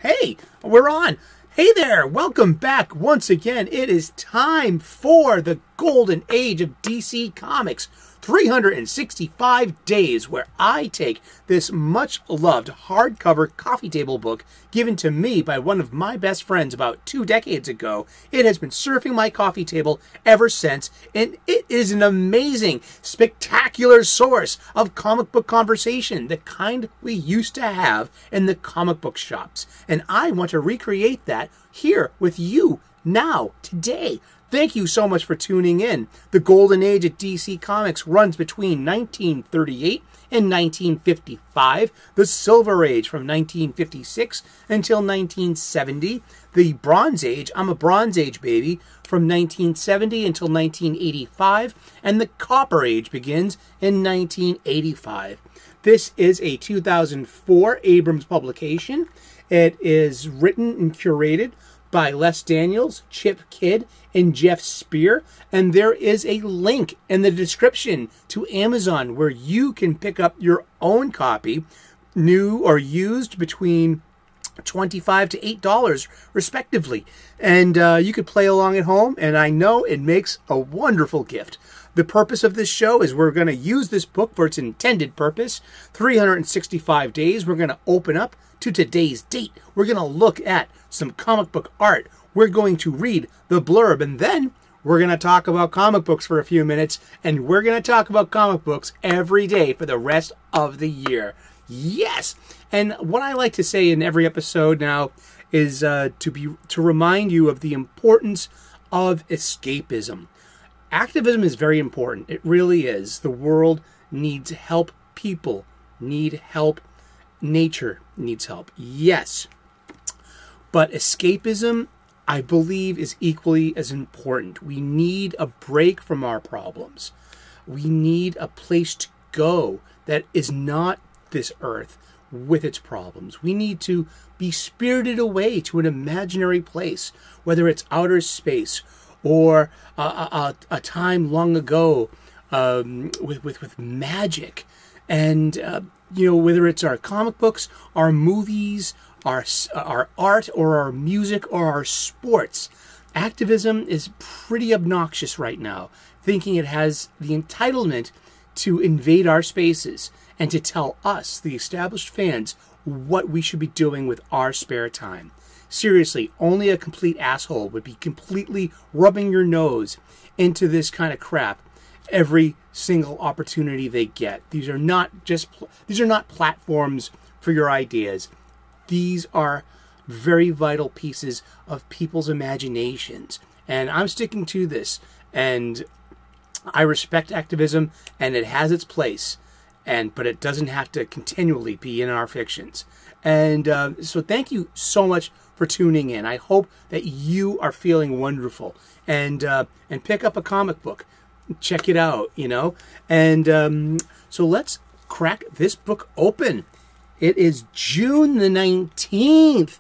Hey, we're on. Hey there, welcome back once again. It is time for the golden age of DC Comics. 365 days where I take this much-loved hardcover coffee table book given to me by one of my best friends about 2 decades ago. It has been surfing my coffee table ever since, and it is an amazing, spectacular source of comic book conversation, the kind we used to have in the comic book shops. And I want to recreate that here with you now, today. Thank you so much for tuning in. The golden age of DC Comics runs between 1938 and 1955. The Silver Age from 1956 until 1970. The Bronze Age, I'm a Bronze Age baby, from 1970 until 1985. And the Copper Age begins in 1985. This is a 2004 Abrams publication. It is written and curated by Les Daniels, Chip Kidd, and Geoff Spear, and there is a link in the description to Amazon where you can pick up your own copy, new or used, between $25 to $8 respectively, and you could play along at home, and I know it makes a wonderful gift. The purpose of this show is we're going to use this book for its intended purpose. 365 days, we're going to open up to today's date. We're going to look at some comic book art. We're going to read the blurb, and then we're going to talk about comic books for a few minutes, and we're going to talk about comic books every day for the rest of the year. Yes! And what I like to say in every episode now is to remind you of the importance of escapism. Activism is very important. It really is. The world needs help. People need help. Nature needs help. Yes. But escapism, I believe, is equally as important. We need a break from our problems. We need a place to go that is not this earth with its problems. We need to be spirited away to an imaginary place, whether it's outer space or a time long ago with magic. And, whether it's our comic books, our movies, our art, or our music, or our sports. Activism is pretty obnoxious right now, thinking it has the entitlement to invade our spaces and to tell us, the established fans, what we should be doing with our spare time. Seriously, only a complete asshole would be completely rubbing your nose into this kind of crap every single opportunity they get. These are not platforms for your ideas. These are very vital pieces of people's imaginations. And I'm sticking to this. And I respect activism, and it has its place. But it doesn't have to continually be in our fictions. And so thank you so much for tuning in. I hope that you are feeling wonderful. And pick up a comic book. Check it out, And so let's crack this book open. It is June the 19th.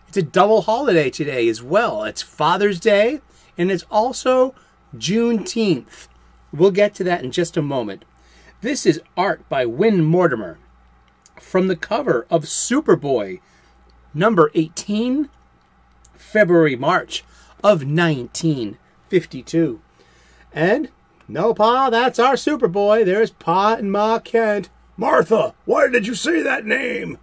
It's a double holiday today as well. It's Father's Day, and it's also Juneteenth. We'll get to that in just a moment. This is art by Win Mortimer from the cover of Superboy, number 18, February-March of 1952. And, no, Pa, that's our Superboy. There's Pa and Ma Kent. Martha, why did you say that name?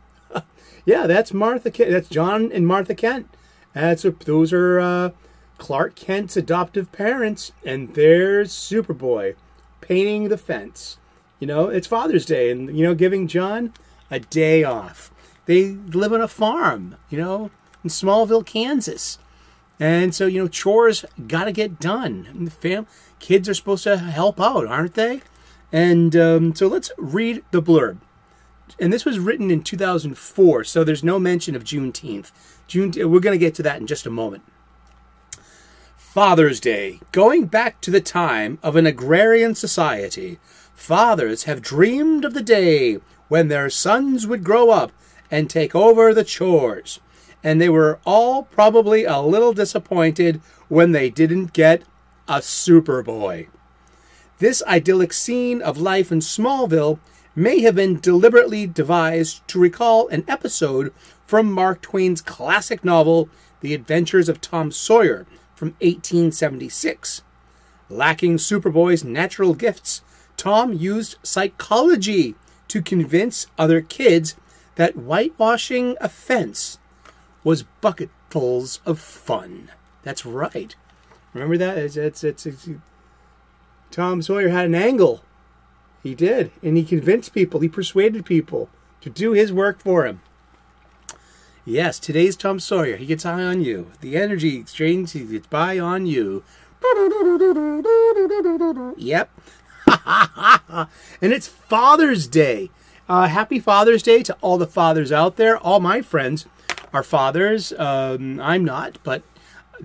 Yeah, that's Martha Kent. That's John and Martha Kent. Those are Clark Kent's adoptive parents. And there's Superboy painting the fence. It's Father's Day and, giving John a day off. They live on a farm, in Smallville, Kansas. And so, chores got to get done. And the kids are supposed to help out, aren't they? And so let's read the blurb. And this was written in 2004, so there's no mention of Juneteenth. We're going to get to that in just a moment. Father's Day. Going back to the time of an agrarian society, fathers have dreamed of the day when their sons would grow up and take over the chores. And they were all probably a little disappointed when they didn't get a Superboy. This idyllic scene of life in Smallville may have been deliberately devised to recall an episode from Mark Twain's classic novel, The Adventures of Tom Sawyer, from 1876. Lacking Superboy's natural gifts, Tom used psychology to convince other kids that whitewashing a fence was bucketfuls of fun. That's right. Remember that? It's Tom Sawyer had an angle. He did. And he convinced people, he persuaded people to do his work for him. Yes, today's Tom Sawyer. He gets high on you. The energy exchange, he gets by on you. Yep. And it's Father's Day. Happy Father's Day to all the fathers out there. All my friends are fathers. I'm not, but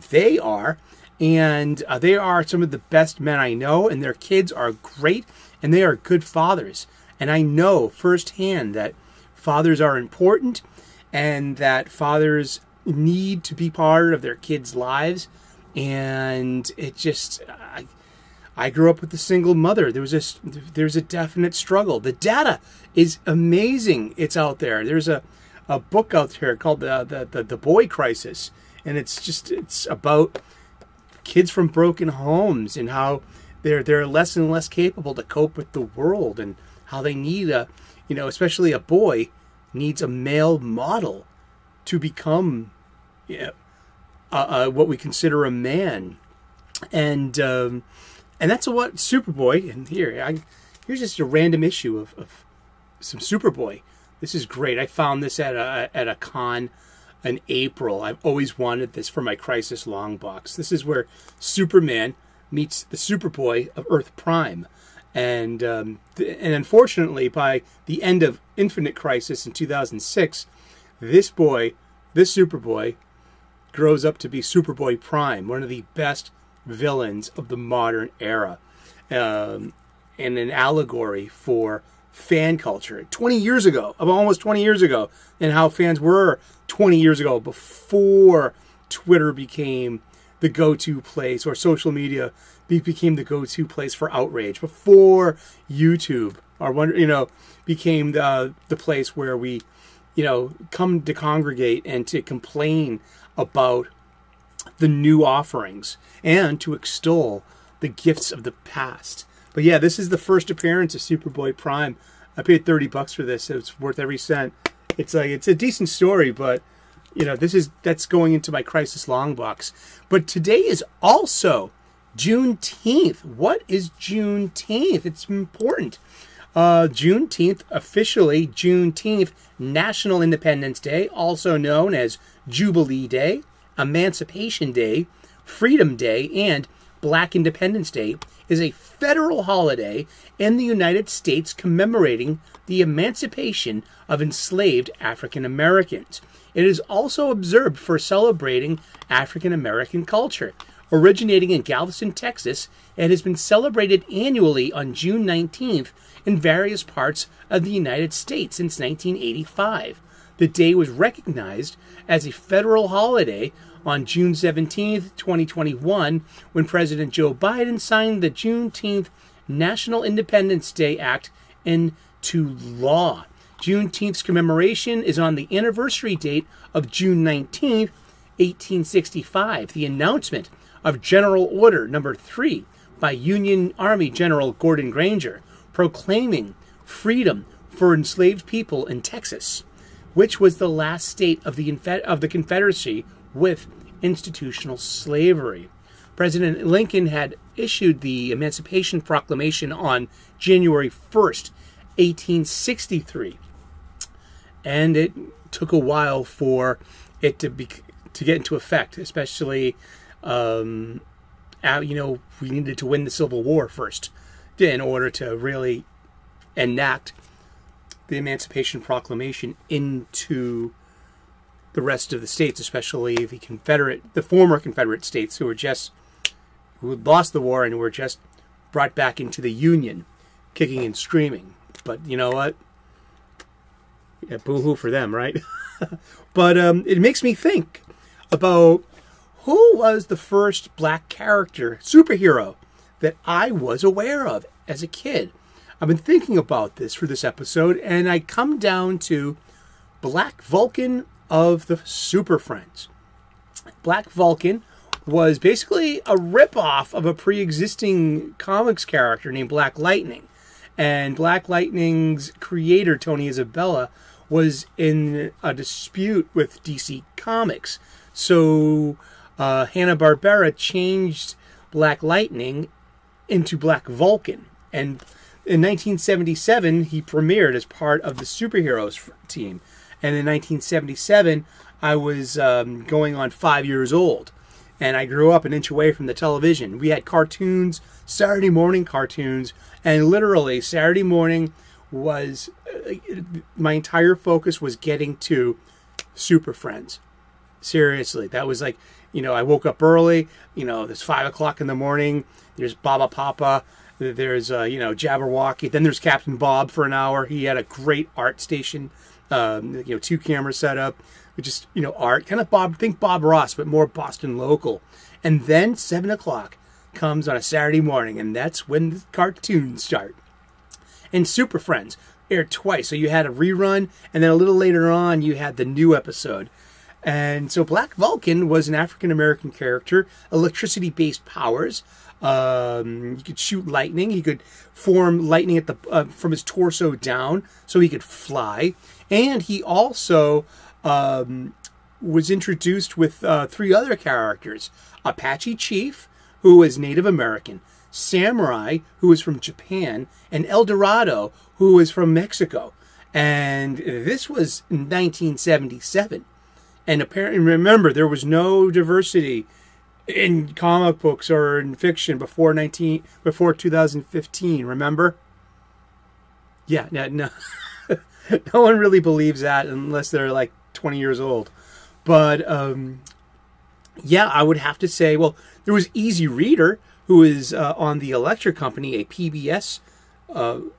they are. And they are some of the best men I know. And their kids are great. And they are good fathers. And I know firsthand that fathers are important. And that fathers need to be part of their kids' lives. And it just... I grew up with a single mother. There's a definite struggle. The data is amazing. It's out there. There's a book out there called the Boy Crisis, and it's about kids from broken homes and how they're less and less capable to cope with the world, and how they need especially a boy needs a male model to become what we consider a man, and that's what Superboy, and here's just a random issue of some Superboy. This is great. I found this at a con in April. I've always wanted this for my Crisis Long box. This is where Superman meets the Superboy of Earth Prime. And unfortunately, by the end of Infinite Crisis in 2006, this Superboy, grows up to be Superboy Prime, one of the best villains of the modern era, and an allegory for fan culture 20 years ago, almost 20 years ago, and how fans were 20 years ago before Twitter became the go-to place, or social media became the go-to place for outrage, before YouTube became the place where we come to congregate and to complain about the new offerings and to extol the gifts of the past. But yeah, this is the first appearance of Superboy Prime. I paid $30 for this. It's worth every cent. It's a decent story, but that's going into my Crisis Long box. But today is also Juneteenth. What is Juneteenth? It's important. Juneteenth, officially Juneteenth, National Independence Day, also known as Jubilee Day, Emancipation Day, Freedom Day, and Black Independence Day, is a federal holiday in the United States commemorating the emancipation of enslaved African Americans. It is also observed for celebrating African American culture. Originating in Galveston, Texas, it has been celebrated annually on June 19th in various parts of the United States since 1985. The day was recognized as a federal holiday on June 17, 2021, when President Joe Biden signed the Juneteenth National Independence Day Act into law. Juneteenth's commemoration is on the anniversary date of June 19, 1865, the announcement of General Order No. 3 by Union Army General Gordon Granger, proclaiming freedom for enslaved people in Texas, which was the last state of the Confederacy with institutional slavery. President Lincoln had issued the Emancipation Proclamation on January 1st, 1863, and it took a while for it to get into effect, especially we needed to win the Civil War first in order to really enact the Emancipation Proclamation into the rest of the states, especially the former Confederate states who had lost the war and were just brought back into the Union, kicking and screaming. But you know what? Yeah, boo-hoo for them, right? But it makes me think about who was the first black character, superhero, that I was aware of as a kid. I've been thinking about this for this episode, and I come down to Black Vulcan of the Super Friends. Black Vulcan was basically a ripoff of a pre-existing comics character named Black Lightning. And Black Lightning's creator, Tony Isabella, was in a dispute with DC Comics. So Hanna-Barbera changed Black Lightning into Black Vulcan. And in 1977, he premiered as part of the superheroes team. And in 1977, I was going on 5 years old. And I grew up an inch away from the television. We had cartoons, Saturday morning cartoons. And literally, Saturday morning was, my entire focus was getting to Super Friends. Seriously, that was like, I woke up early, there's 5 o'clock in the morning, there's Baba Papa, there's, Jabberwocky, then there's Captain Bob for an hour. He had a great art station, 2 camera setup, just, art, kind of think Bob Ross, but more Boston local. And then 7 o'clock comes on a Saturday morning, and that's when the cartoons start. And Super Friends aired twice, so you had a rerun, and then a little later on, you had the new episode. And so Black Vulcan was an African-American character, electricity-based powers. He could shoot lightning. He could form lightning at from his torso down, so he could fly. And he also was introduced with 3 other characters. Apache Chief, who was Native American. Samurai, who was from Japan. And El Dorado, who was from Mexico. And this was in 1977. And apparently, remember, there was no diversity in comic books or in fiction before 2015. Remember? Yeah, no, no one really believes that unless they're like 20 years old. But yeah, I would have to say, well, there was Easy Reader, who is on the Electric Company, a PBS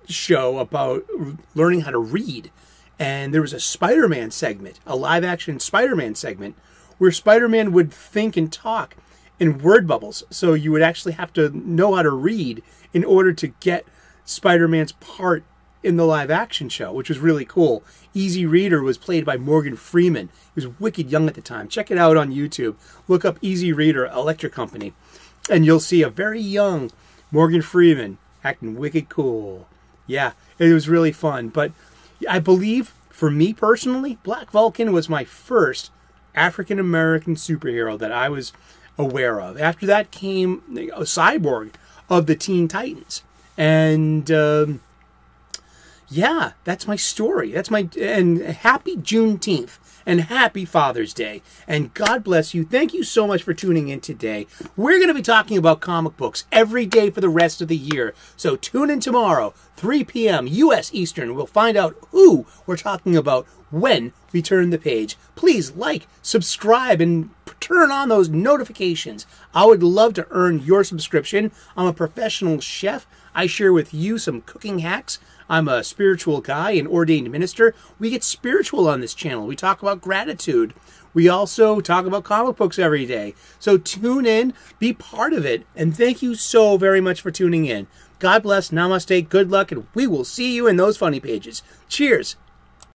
show about learning how to read. And there was a Spider-Man segment, a live-action Spider-Man segment, where Spider-Man would think and talk in word bubbles. So you would actually have to know how to read in order to get Spider-Man's part in the live-action show, which was really cool. Easy Reader was played by Morgan Freeman. He was wicked young at the time. Check it out on YouTube. Look up Easy Reader, Electric Company, and you'll see a very young Morgan Freeman acting wicked cool. Yeah, it was really fun. But I believe, for me personally, Black Vulcan was my first African-American superhero that I was aware of. After that came a Cyborg of the Teen Titans. And yeah, that's my story. And happy Juneteenth. And happy Father's Day. And God bless you. Thank you so much for tuning in today. We're going to be talking about comic books every day for the rest of the year. So tune in tomorrow, 3 p.m. U.S. Eastern. We'll find out who we're talking about when we turn the page. Please like, subscribe, and turn on those notifications. I would love to earn your subscription. I'm a professional chef. I share with you some cooking hacks. I'm a spiritual guy, an ordained minister. We get spiritual on this channel. We talk about gratitude. We also talk about comic books every day. So tune in, be part of it, and thank you so very much for tuning in. God bless, namaste, good luck, and we will see you in those funny pages. Cheers.